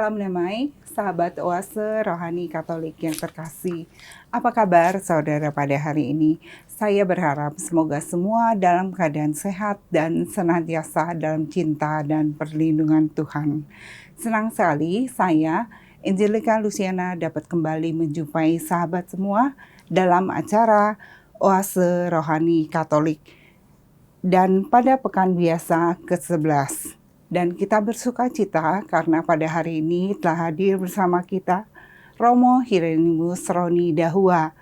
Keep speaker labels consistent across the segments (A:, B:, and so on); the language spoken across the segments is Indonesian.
A: Salam damai, sahabat Oase Rohani Katolik yang terkasih. Apa kabar saudara pada hari ini? Saya berharap semoga semua dalam keadaan sehat dan senantiasa dalam cinta dan perlindungan Tuhan. Senang sekali saya, Angelica Luciana, dapat kembali menjumpai sahabat semua dalam acara Oase Rohani Katolik. Dan pada pekan biasa ke-11. Dan kita bersuka cita karena pada hari ini telah hadir bersama kita Romo Hieronymus Roni Dahua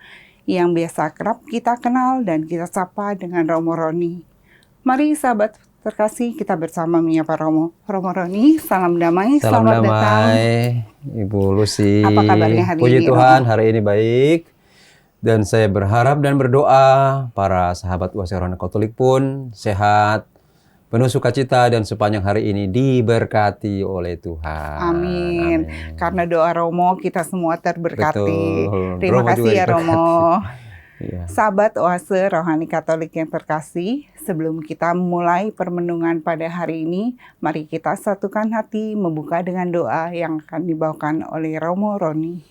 A: yang biasa kerap kita kenal dan kita sapa dengan Romo Roni. Mari sahabat terkasih kita bersama menyapa Romo. Romo Roni, salam damai,
B: Salam
A: selamat datang.
B: Ibu Lucy.
A: Apa kabarnya hari
B: Puji
A: ini,
B: Tuhan,
A: Romo?
B: hari ini baik. Dan saya berharap dan berdoa para sahabat Oase Rohani Katolik pun sehat, penuh sukacita, dan sepanjang hari ini diberkati oleh Tuhan.
A: Amin. Karena doa Romo kita semua terberkati.
B: Betul.
A: Terima
B: Romo
A: kasih
B: juga
A: ya
B: diberkati.
A: Romo.
B: Iya.
A: Sahabat Oase Rohani Katolik yang terkasih, sebelum kita mulai permenungan pada hari ini, mari kita satukan hati membuka dengan doa yang akan dibawakan oleh Romo Roni.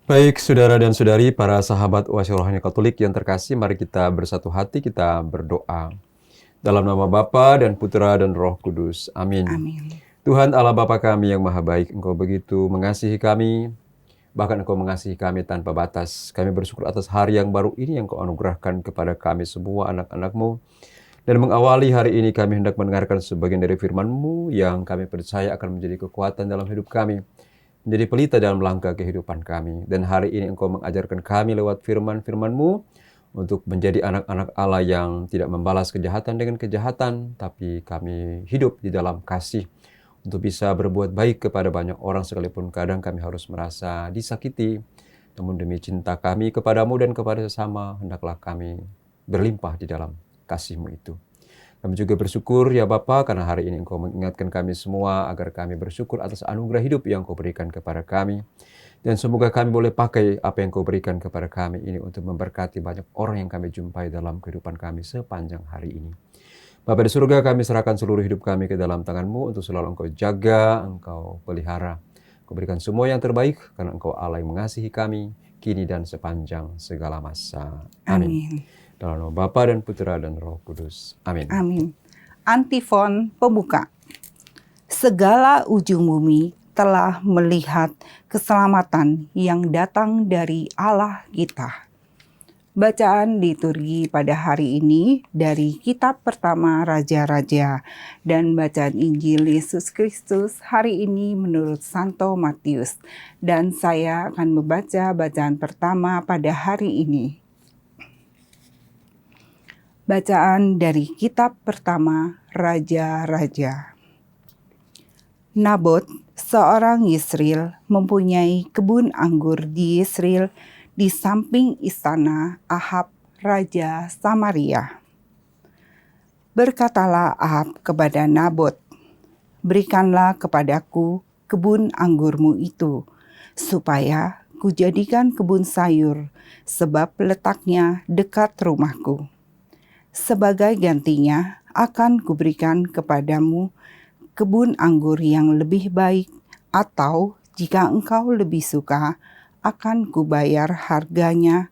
B: Baik, saudara dan saudari, para sahabat Oase Rohani Katolik yang terkasih, mari kita bersatu hati, kita berdoa. Dalam nama Bapa dan Putra dan Roh Kudus. Amin.
A: Amin.
B: Tuhan Allah Bapa kami yang maha baik, Engkau begitu mengasihi kami, bahkan Engkau mengasihi kami tanpa batas. Kami bersyukur atas hari yang baru ini yang Engkau anugerahkan kepada kami semua anak-anak-Mu. Dan mengawali hari ini kami hendak mendengarkan sebagian dari firman-Mu yang kami percaya akan menjadi kekuatan dalam hidup kami, menjadi pelita dalam langkah kehidupan kami. Dan hari ini Engkau mengajarkan kami lewat firman-Mu untuk menjadi anak-anak Allah yang tidak membalas kejahatan dengan kejahatan, tapi kami hidup di dalam kasih untuk bisa berbuat baik kepada banyak orang sekalipun kadang kami harus merasa disakiti. Namun demi cinta kami kepadamu dan kepada sesama, hendaklah kami berlimpah di dalam kasih-Mu itu. Kami juga bersyukur ya Bapa karena hari ini Engkau mengingatkan kami semua agar kami bersyukur atas anugerah hidup yang Engkau berikan kepada kami. Dan semoga kami boleh pakai apa yang Kau berikan kepada kami ini untuk memberkati banyak orang yang kami jumpai dalam kehidupan kami sepanjang hari ini. Bapa di surga, kami serahkan seluruh hidup kami ke dalam tangan-Mu untuk selalu Engkau jaga, Engkau pelihara. Engkau berikan semua yang terbaik karena Engkau Allah yang mengasihi kami kini dan sepanjang segala masa. Amin. Dalam nama Bapa dan Putra dan Roh Kudus. Amin.
A: Amin. Antifon pembuka. Segala ujung bumi telah melihat keselamatan yang datang dari Allah kita. Bacaan liturgi pada hari ini dari kitab pertama Raja-Raja dan bacaan Injil Yesus Kristus hari ini menurut Santo Matius. Dan saya akan membaca bacaan pertama pada hari ini. Bacaan dari kitab pertama Raja-Raja. Nabot, seorang Yisrael, mempunyai kebun anggur di Yisrael di samping istana Ahab, Raja Samaria. Berkatalah Ahab kepada Nabot, "Berikanlah kepadaku kebun anggurmu itu, supaya kujadikan kebun sayur, sebab letaknya dekat rumahku. Sebagai gantinya akan kuberikan kepadamu kebun anggur yang lebih baik, atau jika engkau lebih suka, akan kubayar harganya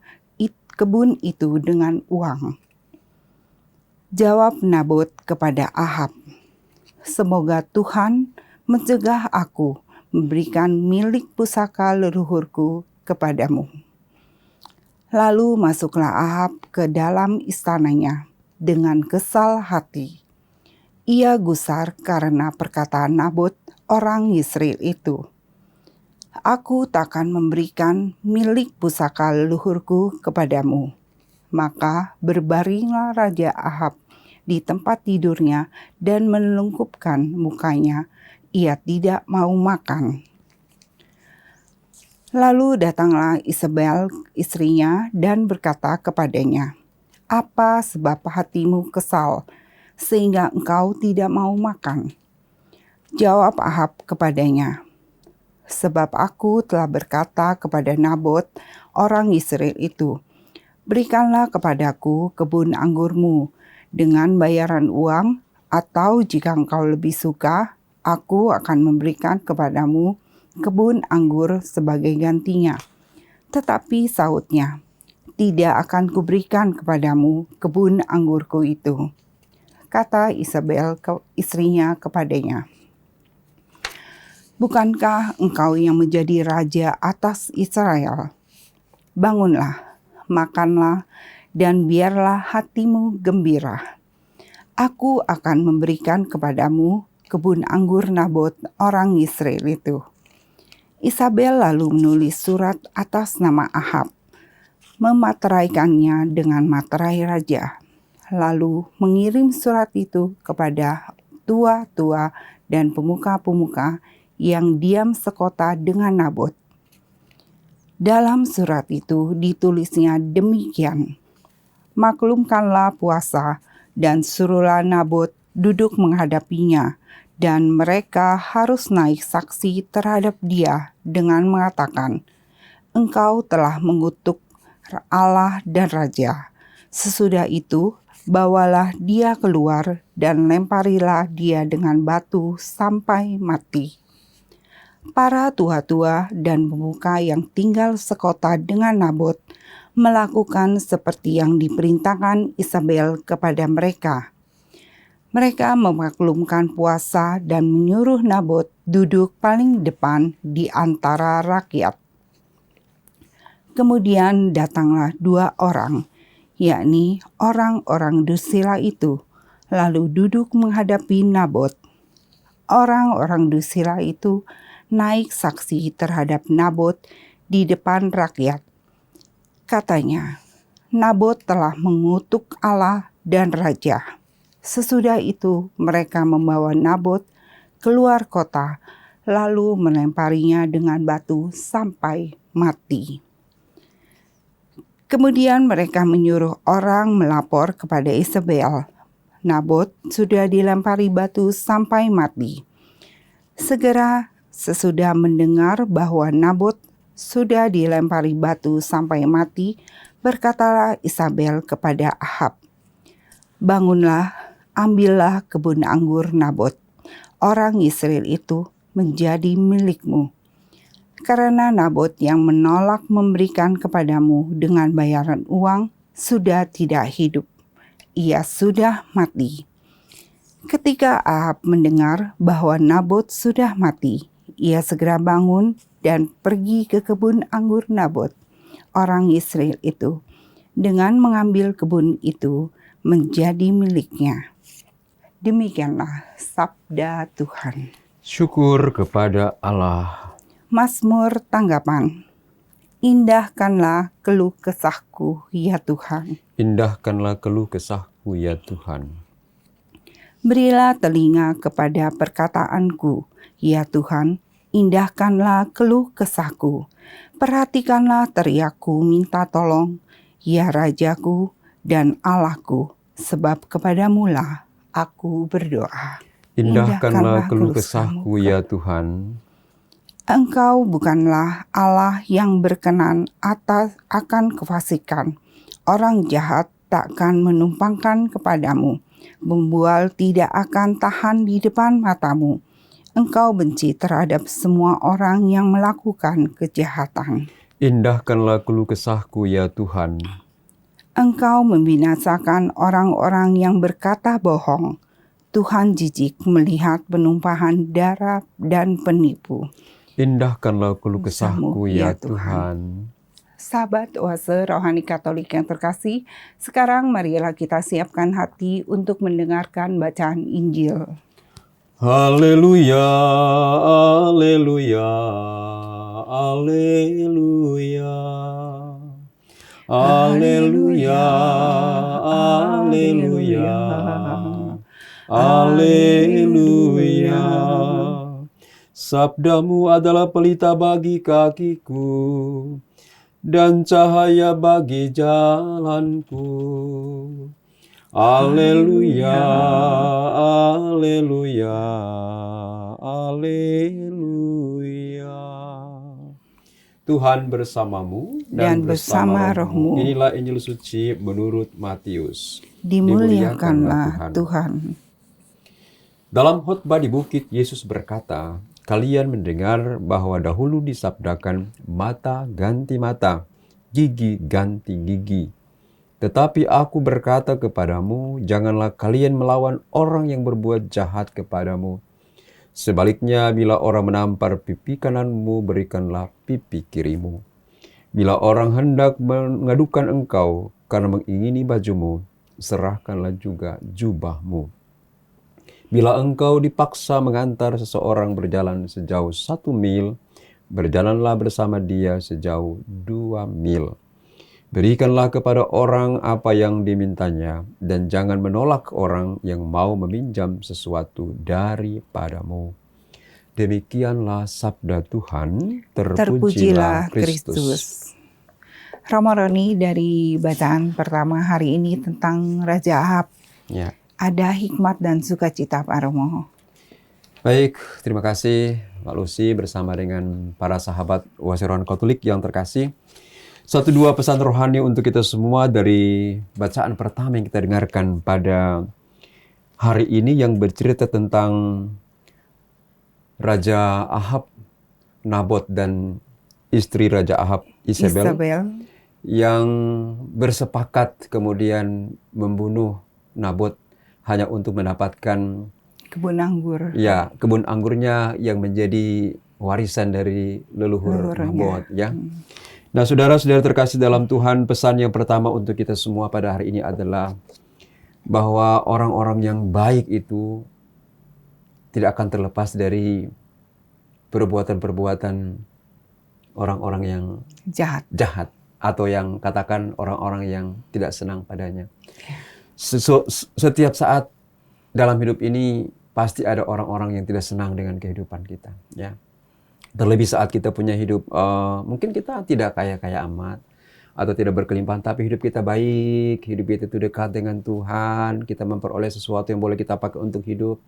A: kebun itu dengan uang." Jawab Nabot kepada Ahab, "Semoga Tuhan mencegah aku memberikan milik pusaka leluhurku kepadamu." Lalu masuklah Ahab ke dalam istananya dengan kesal hati. Ia gusar karena perkataan Nabot orang Yisrael itu. "Aku takkan memberikan milik pusaka leluhurku kepadamu." Maka berbaringlah Raja Ahab di tempat tidurnya dan menelungkupkan mukanya. Ia tidak mau makan. Lalu datanglah Isabel istrinya dan berkata kepadanya, "Apa sebab hatimu kesal sehingga engkau tidak mau makan?" Jawab Ahab kepadanya, "Sebab aku telah berkata kepada Nabot, orang Israel itu, 'Berikanlah kepadaku kebun anggurmu dengan bayaran uang, atau jika engkau lebih suka, aku akan memberikan kepadamu kebun anggur sebagai gantinya. Tetapi sahutnya, tidak akan kuberikan kepadamu kebun anggurku itu. Kata Isabel istrinya kepadanya, bukankah engkau yang menjadi raja atas Israel? Bangunlah, makanlah, dan biarlah hatimu gembira. Aku akan memberikan kepadamu kebun anggur Nabot orang Israel itu. Isabel lalu menulis surat atas nama Ahab, memateraikannya dengan materai raja, lalu mengirim surat itu kepada tua-tua dan pemuka-pemuka yang diam sekota dengan Nabot. Dalam surat itu ditulisnya demikian, maklumkanlah puasa dan suruhlah Nabot duduk menghadapinya, dan mereka harus naik saksi terhadap dia dengan mengatakan, engkau telah mengutuk Allah dan Raja. Sesudah itu, bawalah dia keluar dan lemparilah dia dengan batu sampai mati. Para tua-tua dan pemuka yang tinggal sekota dengan Nabot melakukan seperti yang diperintahkan Isabel kepada mereka. Mereka memaklumkan puasa dan menyuruh Nabot duduk paling depan di antara rakyat. Kemudian datanglah 2 orang, yakni orang-orang dursila itu, lalu duduk menghadapi Nabot. Orang-orang dursila itu naik saksi terhadap Nabot di depan rakyat. Katanya, Nabot telah mengutuk Allah dan Raja. Sesudah itu mereka membawa Nabot keluar kota, lalu melemparinya dengan batu sampai mati. Kemudian mereka menyuruh orang melapor kepada Isabel, Nabot sudah dilempari batu sampai mati. Segera sesudah mendengar bahwa Nabot sudah dilempari batu sampai mati, berkatalah Isabel kepada Ahab, bangunlah, ambillah kebun anggur Nabot, orang Israel itu menjadi milikmu. Karena Nabot yang menolak memberikan kepadamu dengan bayaran uang sudah tidak hidup, ia sudah mati. Ketika Ahab mendengar bahwa Nabot sudah mati, ia segera bangun dan pergi ke kebun anggur Nabot, orang Israel itu, dengan mengambil kebun itu menjadi miliknya. Demikianlah sabda Tuhan.
B: Syukur kepada Allah.
A: Mazmur tanggapan. Indahkanlah keluh kesahku, ya Tuhan.
B: Indahkanlah keluh kesahku, ya Tuhan.
A: Berilah telinga kepada perkataanku, ya Tuhan. Indahkanlah keluh kesahku. Perhatikanlah teriakku minta tolong, ya Rajaku dan Allahku, sebab kepadamulah aku berdoa.
B: Indahkanlah keluh kesahku, ya Tuhan.
A: Engkau bukanlah Allah yang berkenan akan kefasikan. Orang jahat takkan menumpangkan kepadamu. Pembual tidak akan tahan di depan matamu. Engkau benci terhadap semua orang yang melakukan kejahatan.
B: Indahkanlah keluh kesahku, ya Tuhan.
A: Engkau membinasakan orang-orang yang berkata bohong. Tuhan jijik melihat penumpahan darah dan penipu.
B: Indahkanlah keluh kesahku, ya Tuhan.
A: Sahabat oase rohani Katolik yang terkasih, sekarang marilah kita siapkan hati untuk mendengarkan bacaan Injil.
B: Haleluya, haleluya, haleluya. Haleluya, haleluya, haleluya. Sabdamu adalah pelita bagi kakiku dan cahaya bagi jalanku. Haleluya, haleluya, haleluya. Tuhan bersamamu
A: dan bersama rohmu.
B: Inilah Injil suci menurut Matius.
A: Dimuliakanlah Tuhan.
B: Dalam khotbah di bukit, Yesus berkata, kalian mendengar bahwa dahulu disabdakan mata ganti mata, gigi ganti gigi. Tetapi aku berkata kepadamu, janganlah kalian melawan orang yang berbuat jahat kepadamu. Sebaliknya, bila orang menampar pipi kananmu, berikanlah pipi kirimu. Bila orang hendak mengadukan engkau karena mengingini bajumu, serahkanlah juga jubahmu. Bila engkau dipaksa mengantar seseorang berjalan sejauh 1 mil, berjalanlah bersama dia sejauh 2 mil. Berikanlah kepada orang apa yang dimintanya, dan jangan menolak orang yang mau meminjam sesuatu daripadamu. Demikianlah sabda Tuhan, terpujilah Kristus.
A: Romo Roni, dari bacaan pertama hari ini tentang Raja Ahab,
B: Ya.
A: ada hikmat dan sukacita Pak Romo.
B: Baik, terima kasih Mbak Lucy bersama dengan para sahabat Wasiron Katolik yang terkasih. 1-2 pesan rohani untuk kita semua dari bacaan pertama yang kita dengarkan pada hari ini yang bercerita tentang Raja Ahab, Nabot, dan istri Raja Ahab, Isabel, yang bersepakat kemudian membunuh Nabot hanya untuk mendapatkan
A: kebun anggur.
B: Ya, kebun anggurnya yang menjadi warisan dari leluhur Nabot, ya. Nah, saudara-saudara terkasih dalam Tuhan, pesan yang pertama untuk kita semua pada hari ini adalah bahwa orang-orang yang baik itu tidak akan terlepas dari perbuatan-perbuatan orang-orang yang jahat atau yang katakan orang-orang yang tidak senang padanya. Setiap saat dalam hidup ini pasti ada orang-orang yang tidak senang dengan kehidupan kita, ya. Terlebih saat kita punya hidup, mungkin kita tidak kaya-kaya amat atau tidak berkelimpahan, tapi hidup kita baik, hidup kita itu dekat dengan Tuhan, kita memperoleh sesuatu yang boleh kita pakai untuk hidup.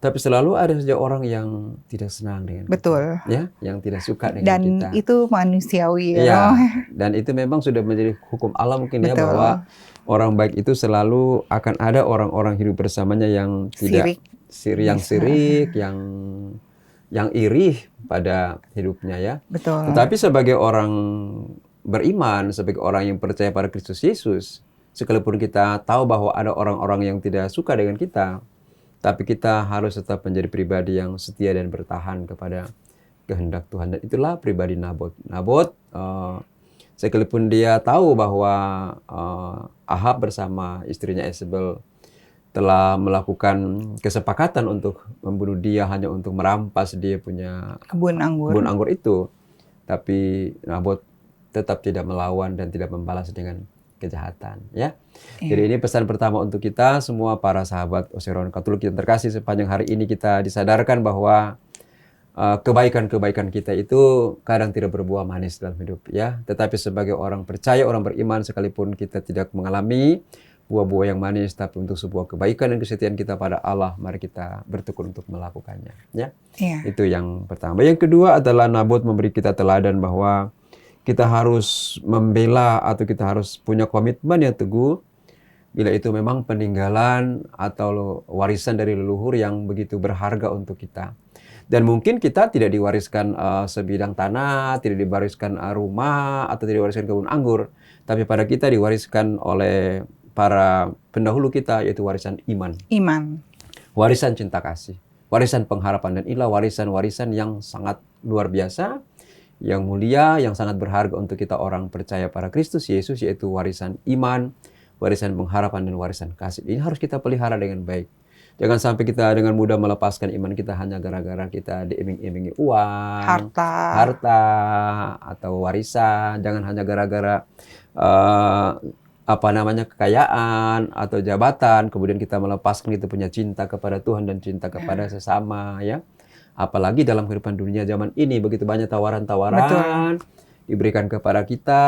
B: Tapi selalu ada saja orang yang tidak senang dengan
A: Betul.
B: kita, ya, yang tidak suka dengan
A: dan
B: kita. Dan
A: itu manusiawi,
B: ya. Dan itu memang sudah menjadi hukum Allah mungkin. Betul. Ya, bahwa orang baik itu selalu akan ada orang-orang hidup bersamanya yang tidak sirik, yang iri pada hidupnya, ya.
A: Betul.
B: Tetapi sebagai orang beriman, sebagai orang yang percaya pada Kristus Yesus, sekalipun kita tahu bahwa ada orang-orang yang tidak suka dengan kita, tapi kita harus tetap menjadi pribadi yang setia dan bertahan kepada kehendak Tuhan. Dan itulah pribadi Nabot. Nabot, sekalipun dia tahu bahwa Ahab bersama istrinya Isabel telah melakukan kesepakatan untuk membunuh dia hanya untuk merampas dia punya
A: kebun anggur
B: itu, tapi Nabot tetap tidak melawan dan tidak membalas dengan kejahatan, ya. Jadi ini pesan pertama untuk kita semua para sahabat Wasiron Katolik yang terkasih. Sepanjang hari ini kita disadarkan bahwa kebaikan-kebaikan kita itu kadang tidak berbuah manis dalam hidup, ya. Tetapi sebagai orang percaya, orang beriman, sekalipun kita tidak mengalami buah-buah yang manis, tapi untuk sebuah kebaikan dan kesetiaan kita pada Allah, mari kita bertekun untuk melakukannya, ya. Itu yang pertama. Yang kedua adalah Nabot memberi kita teladan bahwa kita harus membela atau kita harus punya komitmen yang teguh bila itu memang peninggalan atau warisan dari leluhur yang begitu berharga untuk kita. Dan mungkin kita tidak diwariskan sebidang tanah, tidak diwariskan rumah, atau tidak diwariskan kebun anggur, tapi pada kita diwariskan oleh para pendahulu kita, yaitu warisan iman. Warisan cinta kasih, warisan pengharapan, dan inilah warisan-warisan yang sangat luar biasa, yang mulia, yang sangat berharga untuk kita orang percaya pada Kristus Yesus, yaitu warisan iman, warisan pengharapan, dan warisan kasih. Ini harus kita pelihara dengan baik. Jangan sampai kita dengan mudah melepaskan iman kita hanya gara-gara kita diiming-imingi uang, harta, atau warisan. Jangan hanya gara-gara kekayaan atau jabatan, kemudian kita melepaskan kita punya cinta kepada Tuhan dan cinta kepada sesama, ya. Apalagi dalam kehidupan dunia zaman ini begitu banyak tawaran-tawaran diberikan kepada kita,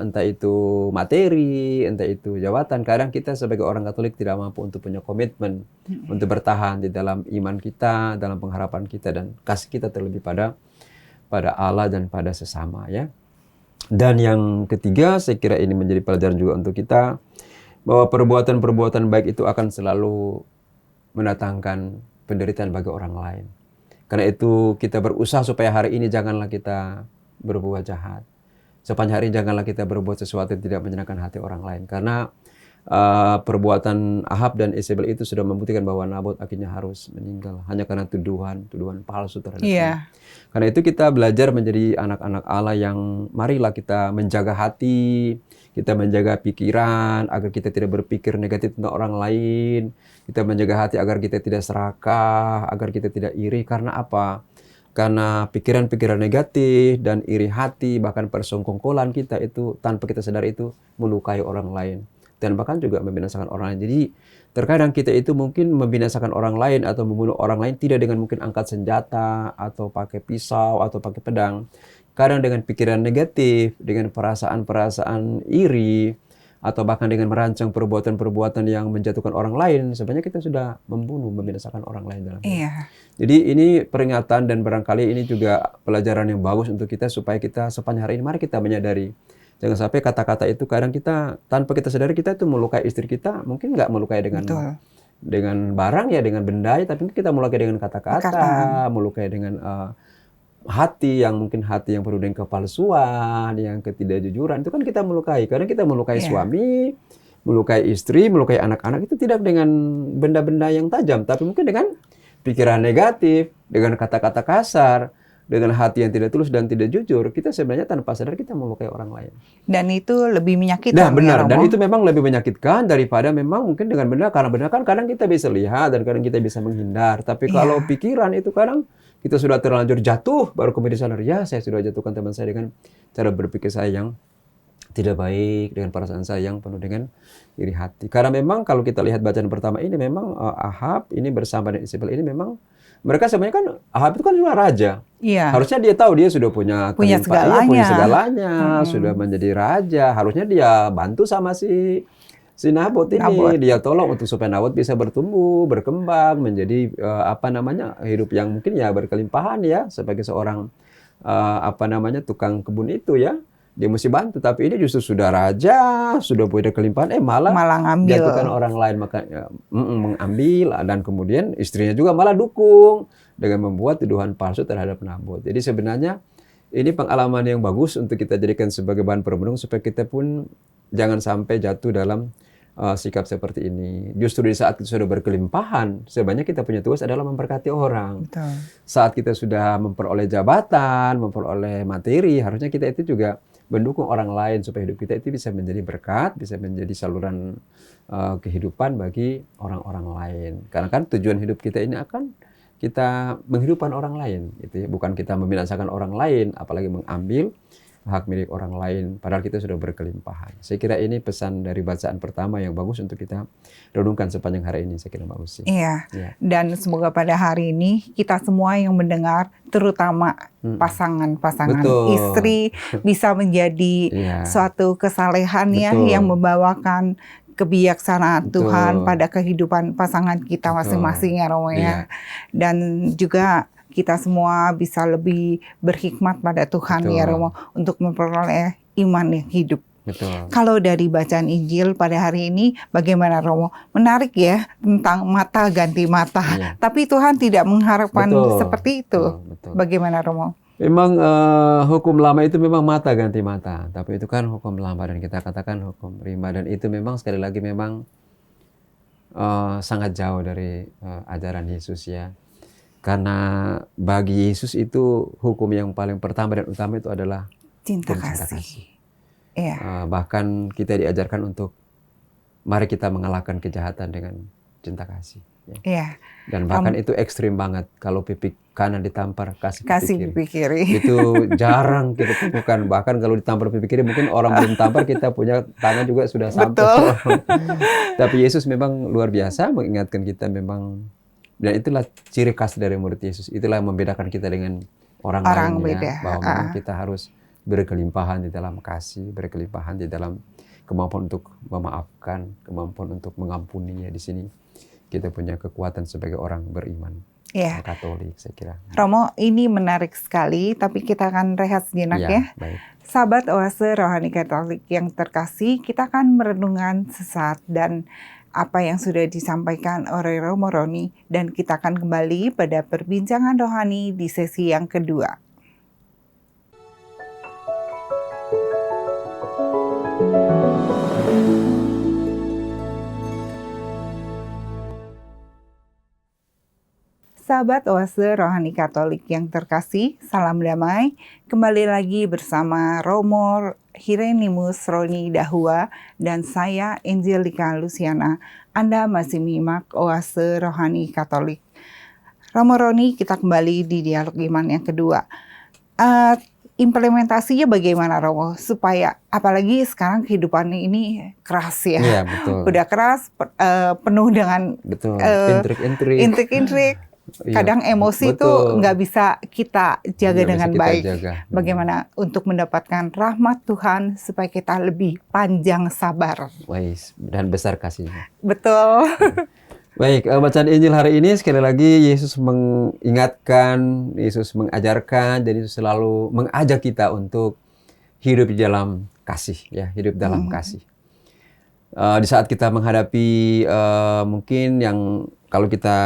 B: entah itu materi, entah itu jabatan. Kadang kita sebagai orang Katolik tidak mampu untuk punya komitmen untuk bertahan di dalam iman kita, dalam pengharapan kita, dan kasih kita terlebih pada Allah dan pada sesama, ya. Dan yang ketiga, saya kira ini menjadi pelajaran juga untuk kita, bahwa perbuatan-perbuatan baik itu akan selalu mendatangkan penderitaan bagi orang lain. Karena itu kita berusaha supaya hari ini janganlah kita berbuat jahat. Sepanjang hari ini janganlah kita berbuat sesuatu yang tidak menyenangkan hati orang lain. Karena perbuatan Ahab dan Yezebel itu sudah membuktikan bahwa Nabot akhirnya harus meninggal. Hanya karena tuduhan palsu terhadapnya. Karena itu kita belajar menjadi anak-anak Allah yang marilah kita menjaga hati, kita menjaga pikiran agar kita tidak berpikir negatif tentang orang lain. Kita menjaga hati agar kita tidak serakah, agar kita tidak iri. Karena apa? Karena pikiran-pikiran negatif dan iri hati, bahkan persongkolan kita itu tanpa kita sadar itu melukai orang lain. Dan bahkan juga membinasakan orang lain. Jadi terkadang kita itu mungkin membinasakan orang lain atau membunuh orang lain tidak dengan mungkin angkat senjata atau pakai pisau atau pakai pedang. Kadang dengan pikiran negatif, dengan perasaan-perasaan iri, atau bahkan dengan merancang perbuatan-perbuatan yang menjatuhkan orang lain, sebenarnya kita sudah membunuh, membinasakan orang lain dalam hidup. Jadi ini peringatan dan barangkali ini juga pelajaran yang bagus untuk kita supaya kita sepanjang hari ini mari kita menyadari. Jangan sampai kata-kata itu kadang kita tanpa kita sadari kita itu melukai istri kita, mungkin nggak melukai dengan barang ya, dengan benda, tapi kita melukai dengan kata-kata, melukai dengan hati yang mungkin hati yang penuh dengan kepalsuan, yang ketidakjujuran, itu kan kita melukai. Kadang kita melukai suami, melukai istri, melukai anak-anak itu tidak dengan benda-benda yang tajam, tapi mungkin dengan pikiran negatif, dengan kata-kata kasar, dengan hati yang tidak tulus dan tidak jujur, kita sebenarnya tanpa sadar kita melukai orang lain.
A: Dan itu lebih menyakitkan.
B: Nah, benar. Dan itu memang lebih menyakitkan daripada memang mungkin dengan benda. Karena benda kan kadang kita bisa lihat dan kadang kita bisa menghindar. Tapi kalau pikiran itu kadang kita sudah terlanjur jatuh, baru kemudian sadar, ya saya sudah jatuhkan teman saya dengan cara berpikir saya yang tidak baik, dengan perasaan saya yang penuh dengan iri hati. Karena memang kalau kita lihat bacaan pertama ini memang Ahab ini bersama dengan Yezebel ini memang mereka sebenarnya kan Ahab itu kan juga raja. Harusnya dia tahu dia sudah punya segalanya, sudah menjadi raja. Harusnya dia bantu sama si Nabot ini. Dia tolong untuk supaya Nabot bisa bertumbuh, berkembang, menjadi hidup yang mungkin ya berkelimpahan ya sebagai seorang tukang kebun itu ya. Dia mesti bantu, tapi ini justru sudah raja, sudah punya kelimpahan, malah
A: ngambil.
B: Jatuhkan orang lain, makanya mengambil, dan kemudian istrinya juga malah dukung dengan membuat tuduhan palsu terhadap Nabot. Jadi sebenarnya ini pengalaman yang bagus untuk kita jadikan sebagai bahan perenungan supaya kita pun jangan sampai jatuh dalam sikap seperti ini. Justru di saat kita sudah berkelimpahan, sebenarnya kita punya tugas adalah memberkati orang.
A: Betul.
B: Saat kita sudah memperoleh jabatan, memperoleh materi, harusnya kita itu juga mendukung orang lain supaya hidup kita itu bisa menjadi berkat, bisa menjadi saluran kehidupan bagi orang-orang lain. Karena kan tujuan hidup kita ini akan kita menghidupkan orang lain, gitu ya. Bukan kita membinasakan orang lain, apalagi mengambil hak milik orang lain, padahal kita sudah berkelimpahan. Saya kira ini pesan dari bacaan pertama yang bagus untuk kita renungkan sepanjang hari ini, saya kira Mbak Lucy.
A: Iya, dan semoga pada hari ini kita semua yang mendengar, terutama pasangan-pasangan istri, bisa menjadi suatu kesalehan yang membawakan kebijaksanaan Tuhan pada kehidupan pasangan kita masing-masing ya Romo ya. Dan juga kita semua bisa lebih berhikmat pada Tuhan ya Romo untuk memperoleh iman yang hidup. Kalau dari bacaan Injil pada hari ini bagaimana Romo? Menarik ya tentang mata ganti mata. Tapi Tuhan tidak mengharapkan seperti itu. Bagaimana Romo?
B: Memang hukum lama itu memang mata ganti mata. Tapi itu kan hukum lama dan kita katakan hukum prima. Dan itu memang sekali lagi memang sangat jauh dari ajaran Yesus ya. Karena bagi Yesus itu hukum yang paling pertama dan utama itu adalah
A: cinta kasih.
B: Bahkan kita diajarkan untuk mari kita mengalahkan kejahatan dengan cinta kasih. Dan bahkan itu ekstrim banget. Kalau pipi kanan ditampar, kasih pipi kiri. Itu jarang kita temukan. Bahkan kalau ditampar pipi kiri, mungkin orang belum tampar, kita punya tangan juga sudah sampai. Tapi Yesus memang luar biasa mengingatkan kita memang. Dan itulah ciri khas dari murid Yesus. Itulah yang membedakan kita dengan orang lain ya, bahwa memang kita harus berkelimpahan di dalam kasih, berkelimpahan di dalam kemampuan untuk memaafkan, kemampuan untuk mengampuni ya. Di sini kita punya kekuatan sebagai orang beriman. Katolik saya kira.
A: Romo, ini menarik sekali, tapi kita akan rehat sejenak ya.
B: Baik.
A: Sahabat Oase Rohani Katolik yang terkasih, kita akan merenungkan sesaat dan apa yang sudah disampaikan oleh Romo Roni, dan kita akan kembali pada perbincangan rohani di sesi yang kedua. Sahabat Oase Rohani Katolik yang terkasih, salam damai. Kembali lagi bersama Romo Hieronymus Roni Dahua dan saya Angelika Luciana. Anda masih menyimak Oase Rohani Katolik. Romo Roni, kita kembali di dialog iman yang kedua. Implementasinya bagaimana, Romo? Supaya apalagi sekarang kehidupan ini keras ya.
B: Iya, betul.
A: Udah keras, penuh dengan intrik-intrik. Kadang emosi itu nggak bisa kita jaga dengan baik. Bagaimana untuk mendapatkan rahmat Tuhan supaya kita lebih panjang sabar.
B: Dan besar kasihnya.
A: Betul.
B: Baik, bacaan Injil hari ini sekali lagi Yesus mengingatkan, Yesus mengajarkan, dan Yesus selalu mengajak kita untuk hidup di dalam kasih, ya, hidup dalam kasih. Di saat kita menghadapi mungkin yang kalau kita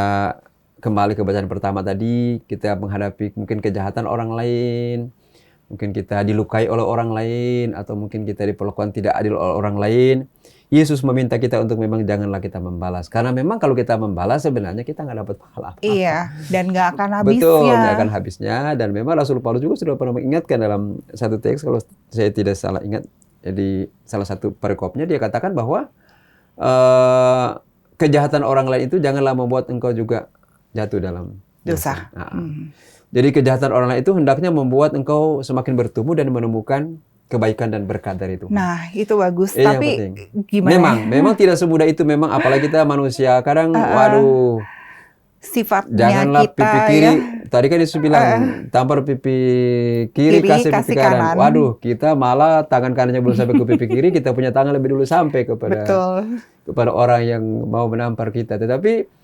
B: kembali ke bacaan pertama tadi, kita menghadapi mungkin kejahatan orang lain, mungkin kita dilukai oleh orang lain, atau mungkin kita diperlakukan tidak adil oleh orang lain. Yesus meminta kita untuk memang janganlah kita membalas. Karena memang kalau kita membalas sebenarnya kita nggak dapat pahala apa-apa.
A: Iya, dan nggak akan habisnya.
B: Betul, nggak akan habisnya. Dan memang Rasul Paulus juga sudah pernah mengingatkan dalam satu teks, kalau saya tidak salah ingat, jadi salah satu perikopnya dia katakan bahwa kejahatan orang lain itu janganlah membuat engkau juga jatuh dalam dosa. Jadi kejahatan orang lain itu hendaknya membuat engkau semakin bertumbuh dan menemukan kebaikan dan berkat dari Tuhan.
A: Nah, itu bagus. Tapi gimana?
B: Memang tidak semudah itu. Memang apalagi kita manusia. Kadang, waduh.
A: Sifatnya
B: janganlah
A: kita,
B: pipi kiri.
A: Ya.
B: Tadi kan Yesus bilang, tampar pipi kiri kasih pipi kanan. Waduh, kita malah tangan kanannya belum sampai ke pipi kiri, kita punya tangan lebih dulu sampai kepada orang yang mau menampar kita. Tetapi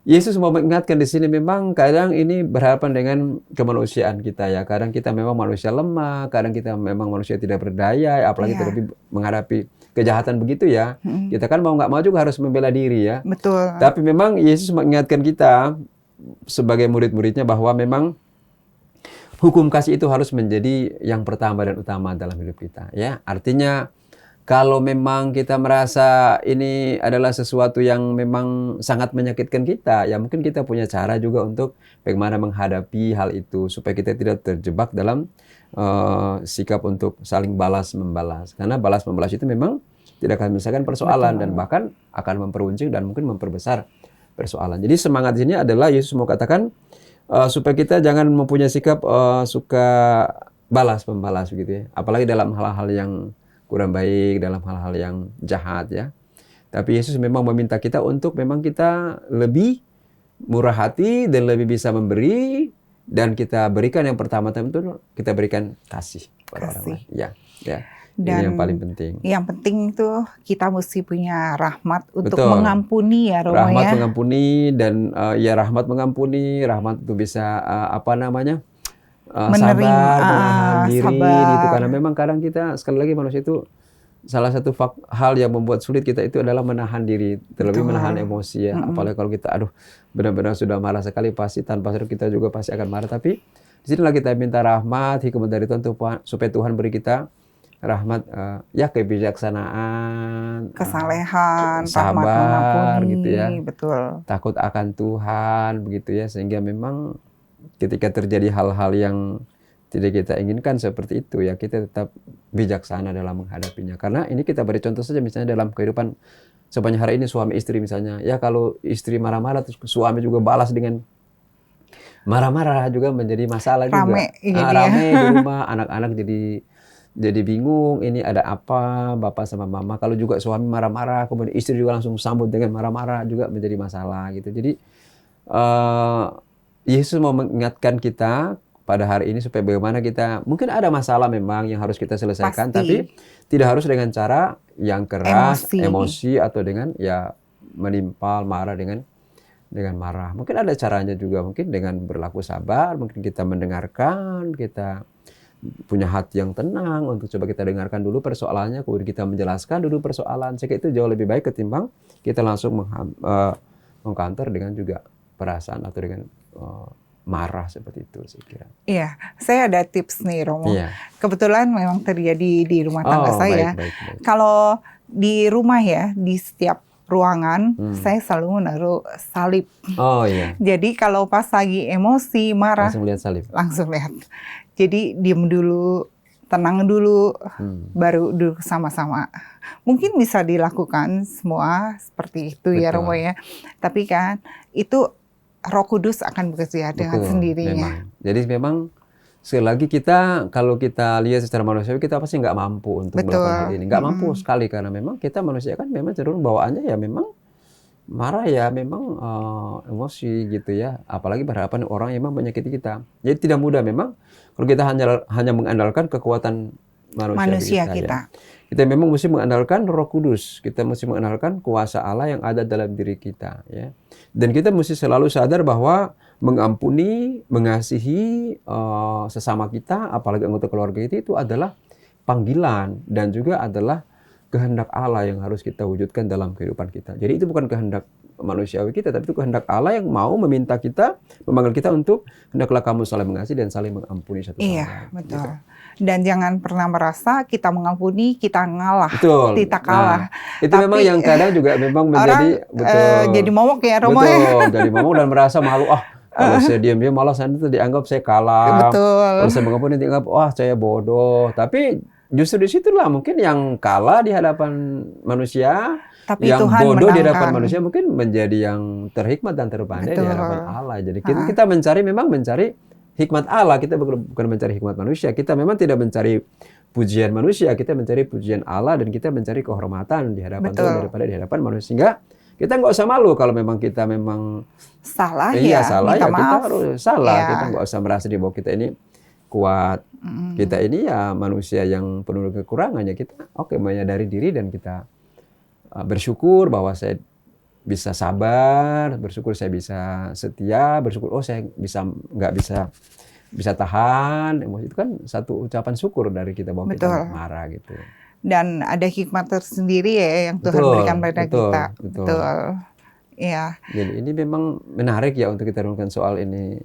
B: Yesus mau mengingatkan di sini memang kadang ini berhadapan dengan kemanusiaan kita ya. Kadang kita memang manusia lemah, kadang kita memang manusia tidak berdaya, apalagi terlebih menghadapi kejahatan begitu ya. Kita kan mau nggak mau juga harus membela diri ya.
A: Betul.
B: Tapi memang Yesus mengingatkan kita sebagai murid-muridnya bahwa memang hukum kasih itu harus menjadi yang pertama dan utama dalam hidup kita ya. Artinya kalau memang kita merasa ini adalah sesuatu yang memang sangat menyakitkan kita, ya mungkin kita punya cara juga untuk bagaimana menghadapi hal itu supaya kita tidak terjebak dalam sikap untuk saling balas-membalas. Karena balas-membalas itu memang tidak akan menyelesaikan persoalan. Betul. Dan bahkan akan memperuncing dan mungkin memperbesar persoalan. Jadi semangat ini adalah Yesus mau katakan supaya kita jangan mempunyai sikap suka balas-membalas begitu ya. Apalagi dalam hal-hal yang kurang baik, dalam hal-hal yang jahat ya. Tapi Yesus memang meminta kita untuk memang kita lebih murah hati dan lebih bisa memberi, dan kita berikan yang pertama-tama itu kita berikan kasih pada orang lain. Ya. Dan ini yang paling penting.
A: Yang penting itu kita mesti punya rahmat untuk mengampuni ya, Romo.
B: Rahmat mengampuni, dan rahmat mengampuni, rahmat itu bisa sabar, menahan diri gitu. Karena memang kadang kita sekali lagi manusia itu salah satu hal yang membuat sulit kita itu adalah menahan diri, terlebih menahan emosi ya. Apalagi kalau kita benar-benar sudah marah sekali, pasti tanpa sadar kita juga pasti akan marah. Tapi disinilah kita minta rahmat, hikmat dari Tuhan supaya Tuhan beri kita rahmat kebijaksanaan,
A: kesalehan,
B: sabar gitu ya.
A: Betul.
B: Takut akan Tuhan begitu ya, sehingga memang ketika terjadi hal-hal yang tidak kita inginkan seperti itu ya, kita tetap bijaksana dalam menghadapinya. Karena ini kita beri contoh saja misalnya dalam kehidupan sepanjang hari ini suami istri misalnya. Ya kalau istri marah-marah terus suami juga balas dengan marah-marah juga menjadi masalah
A: rame,
B: juga. Rame di rumah, anak-anak jadi bingung, ini ada apa bapak sama mama. Kalau juga suami marah-marah, kemudian istri juga langsung sambut dengan marah-marah, juga menjadi masalah gitu. Jadi Yesus mau mengingatkan kita pada hari ini supaya bagaimana kita, mungkin ada masalah memang yang harus kita selesaikan, tapi tidak harus dengan cara yang keras, emosi atau dengan ya menimpal, marah dengan marah. Mungkin ada caranya juga, mungkin dengan berlaku sabar, mungkin kita mendengarkan, kita punya hati yang tenang untuk coba kita dengarkan dulu persoalannya, kemudian kita menjelaskan dulu persoalan. Saya kira itu jauh lebih baik ketimbang kita langsung mengcounter dengan juga perasaan atau dengan marah seperti itu, saya kira.
A: Iya, saya ada tips nih Romo.
B: Iya.
A: Kebetulan memang terjadi di rumah tangga saya.
B: Baik.
A: Kalau di rumah ya, di setiap ruangan saya selalu menaruh salib.
B: Oh iya.
A: Jadi kalau pas lagi emosi, marah,
B: Langsung lihat salib.
A: langsung lihat. Jadi diem dulu, tenang dulu, baru duduk sama-sama. Mungkin bisa dilakukan semua seperti itu. Betul. Ya Romo ya. Tapi kan itu Roh Kudus akan bekerja dengan sendirinya.
B: Memang. Jadi memang sekali lagi kita, kalau kita lihat secara manusiawi, kita pasti nggak mampu untuk melakukan hal ini. Nggak mampu sekali, karena memang kita manusia kan memang cenderung bawaannya ya memang marah ya, memang emosi gitu ya. Apalagi berhadapan orang yang memang menyakiti kita. Jadi tidak mudah memang kalau kita hanya mengandalkan kekuatan manusia kita. Ya. Kita memang mesti mengandalkan Roh Kudus. Kita mesti mengandalkan kuasa Allah yang ada dalam diri kita. Ya. Dan kita mesti selalu sadar bahwa mengampuni, mengasihi sesama kita, apalagi anggota keluarga itu adalah panggilan dan juga adalah kehendak Allah yang harus kita wujudkan dalam kehidupan kita. Jadi itu bukan kehendak manusiawi kita, tapi itu kehendak Allah yang mau meminta kita, memanggil kita untuk hendaklah kamu saling mengasihi dan saling mengampuni satu sama lain. Iya,
A: betul.
B: Gitu.
A: Dan jangan pernah merasa kita mengampuni, kita ngalah,
B: betul.
A: Kita kalah.
B: Itu tapi, memang yang kadang juga memang menjadi
A: jadi momok ya Romo.
B: Betul, jadi momok dan merasa malu. Kalau saya diam-diam malah saya itu dianggap saya kalah.
A: Betul.
B: Kalau saya mengampuni dianggap saya bodoh. Tapi justru disitulah mungkin yang kalah di hadapan manusia,
A: tapi
B: yang
A: Tuhan
B: bodoh
A: menangkan.
B: Di hadapan manusia mungkin menjadi yang terhikmat dan terpandai di hadapan Allah. Jadi kita mencari hikmat Allah, kita bukan mencari hikmat manusia. Kita memang tidak mencari pujian manusia, kita mencari pujian Allah dan kita mencari kehormatan di hadapan Tuhan daripada di hadapan manusia. Sehingga kita nggak usah malu kalau memang kita memang
A: salah
B: salah ya,
A: maaf.
B: Kita harus salah. Ya. Kita nggak usah merasa bahwa kita ini kuat. Kita ini ya manusia yang penuh kekurangannya. Kita menyadari diri dan kita bersyukur bahwa saya bisa sabar, bersyukur saya bisa setia, bersyukur saya bisa tahan. Emosi itu kan satu ucapan syukur dari kita bahwa kita marah gitu.
A: Dan ada hikmat tersendiri ya yang Tuhan berikan pada kita. Betul. Iya.
B: Jadi ini memang menarik ya untuk kita renungkan soal ini.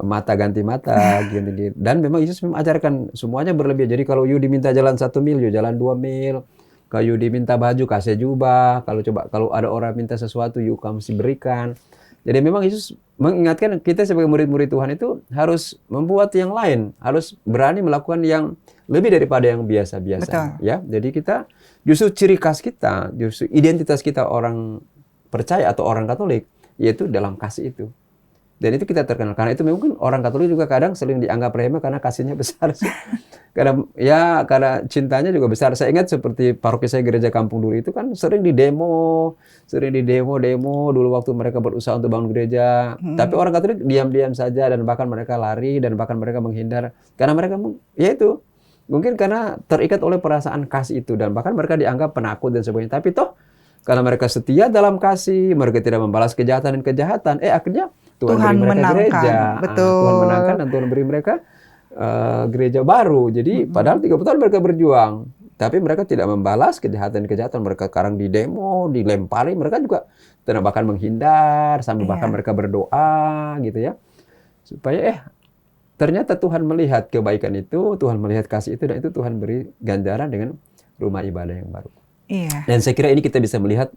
B: Mata ganti mata, ganti. Dan memang Yesus mengajarkan semuanya berlebihan. Jadi kalau you diminta jalan 1 mil, you jalan 2 mil. Kalau you diminta baju, kasih jubah. Kalau ada orang minta sesuatu, you kamu mesti berikan. Jadi memang Yesus mengingatkan kita sebagai murid-murid Tuhan itu harus membuat yang lain, harus berani melakukan yang lebih daripada yang biasa-biasa. Ya, jadi kita justru ciri khas kita, justru identitas kita orang percaya atau orang Katolik, yaitu dalam kasih itu. Dan itu kita terkenal. Karena itu mungkin orang Katolik juga kadang sering dianggap remeh karena kasihnya besar. Karena cintanya juga besar. Saya ingat seperti paroki saya gereja kampung dulu itu kan sering didemo dulu waktu mereka berusaha untuk bangun gereja. Tapi orang Katolik diam-diam saja dan bahkan mereka lari dan bahkan mereka menghindar. Karena mereka mungkin karena terikat oleh perasaan kasih itu dan bahkan mereka dianggap penakut dan sebagainya. Tapi karena mereka setia dalam kasih, mereka tidak membalas kejahatan dan kejahatan. Akhirnya Tuhan beri mereka menangkan. Gereja. Tuhan menangkan dan Tuhan beri mereka gereja baru. Jadi padahal 30 tahun mereka berjuang. Tapi mereka tidak membalas kejahatan-kejahatan. Mereka sekarang didemo, dilempari. Mereka juga bahkan menghindar. Sampai bahkan mereka berdoa gitu ya. Supaya ternyata Tuhan melihat kebaikan itu. Tuhan melihat kasih itu. Dan itu Tuhan beri ganjaran dengan rumah ibadah yang baru.
A: Iya.
B: Dan saya kira ini kita bisa melihat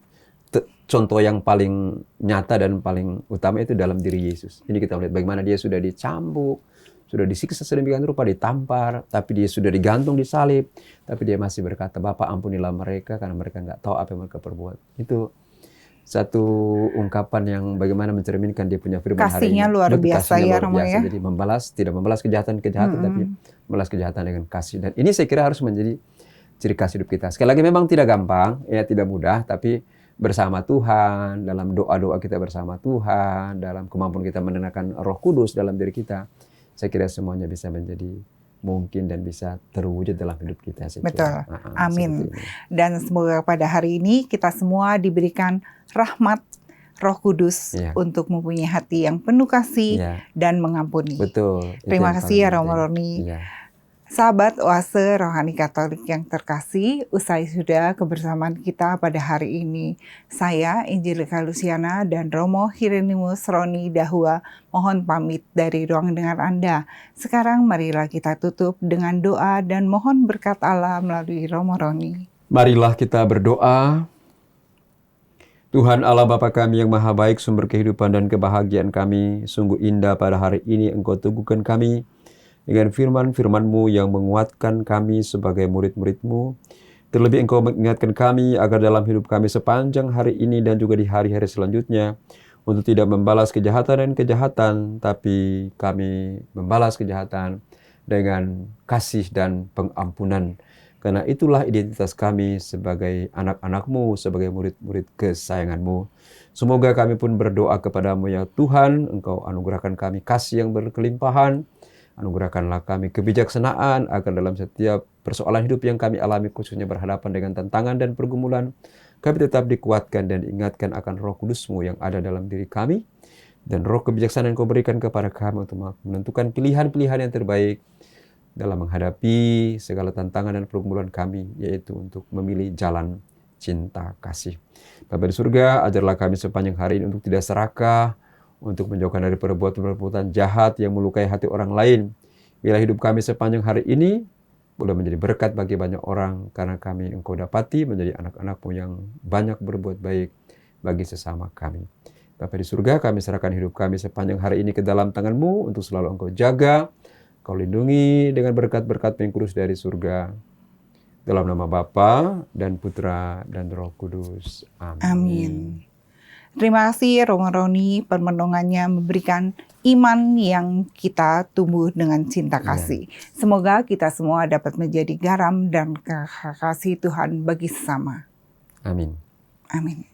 B: contoh yang paling nyata dan paling utama itu dalam diri Yesus. Ini kita melihat bagaimana dia sudah dicambuk, sudah disiksa sedemikian rupa, ditampar, tapi dia sudah digantung di salib, tapi dia masih berkata, Bapa ampunilah mereka karena mereka nggak tahu apa yang mereka perbuat. Itu satu ungkapan yang bagaimana mencerminkan dia punya firman hari ini.
A: Kasihnya luar biasa ya Romo ya.
B: Jadi tidak membalas kejahatan-kejahatan, tapi membalas kejahatan dengan kasih. Dan ini saya kira harus menjadi ciri khas hidup kita. Sekali lagi memang tidak gampang, tidak mudah, tapi bersama Tuhan, dalam doa-doa kita bersama Tuhan, dalam kemampuan kita menenangkan Roh Kudus dalam diri kita, saya kira semuanya bisa menjadi mungkin dan bisa terwujud dalam hidup kita.
A: Betul, amin. Dan semoga pada hari ini kita semua diberikan rahmat Roh Kudus untuk mempunyai hati yang penuh kasih dan mengampuni.
B: Betul.
A: Terima kasih ya Romo Roni. Sahabat Oase Rohani Katolik yang terkasih, usai sudah kebersamaan kita pada hari ini. Saya, Angelika Luciana dan Romo Hieronymus Roni Dahua, mohon pamit dari ruang dengar Anda. Sekarang marilah kita tutup dengan doa dan mohon berkat Allah melalui Romo Roni.
B: Marilah kita berdoa. Tuhan Allah Bapa kami yang maha baik, sumber kehidupan dan kebahagiaan kami, sungguh indah pada hari ini Engkau teguhkan kami dengan firman-firman-Mu yang menguatkan kami sebagai murid-murid-Mu. Terlebih Engkau mengingatkan kami agar dalam hidup kami sepanjang hari ini dan juga di hari-hari selanjutnya, untuk tidak membalas kejahatan dan kejahatan, tapi kami membalas kejahatan dengan kasih dan pengampunan. Karena itulah identitas kami sebagai anak-anak-Mu, sebagai murid-murid kesayangan-Mu. Semoga kami pun berdoa kepada-Mu ya Tuhan, Engkau anugerahkan kami kasih yang berkelimpahan, anugerahkanlah kami kebijaksanaan agar dalam setiap persoalan hidup yang kami alami, khususnya berhadapan dengan tantangan dan pergumulan, kami tetap dikuatkan dan diingatkan akan Roh Kudus-Mu yang ada dalam diri kami, dan roh kebijaksanaan yang Kau berikan kepada kami untuk menentukan pilihan-pilihan yang terbaik dalam menghadapi segala tantangan dan pergumulan kami, yaitu untuk memilih jalan cinta kasih. Bapa di surga, ajarlah kami sepanjang hari ini untuk tidak serakah, untuk menjauhkan dari perbuatan-perbuatan jahat yang melukai hati orang lain. Bila hidup kami sepanjang hari ini boleh menjadi berkat bagi banyak orang, karena kami Engkau dapati menjadi anak-anak-Mu yang banyak berbuat baik bagi sesama kami. Bapa di surga, kami serahkan hidup kami sepanjang hari ini ke dalam tangan-Mu untuk selalu Engkau jaga, Kau lindungi dengan berkat-berkat yang kudus dari surga. Dalam nama Bapa dan Putra dan Roh Kudus. Amin.
A: Amin. Terima kasih Romo Roni, permenungannya memberikan iman yang kita tumbuh dengan cinta kasih. Semoga kita semua dapat menjadi garam dan kasih Tuhan bagi sesama.
B: Amin.
A: Amin.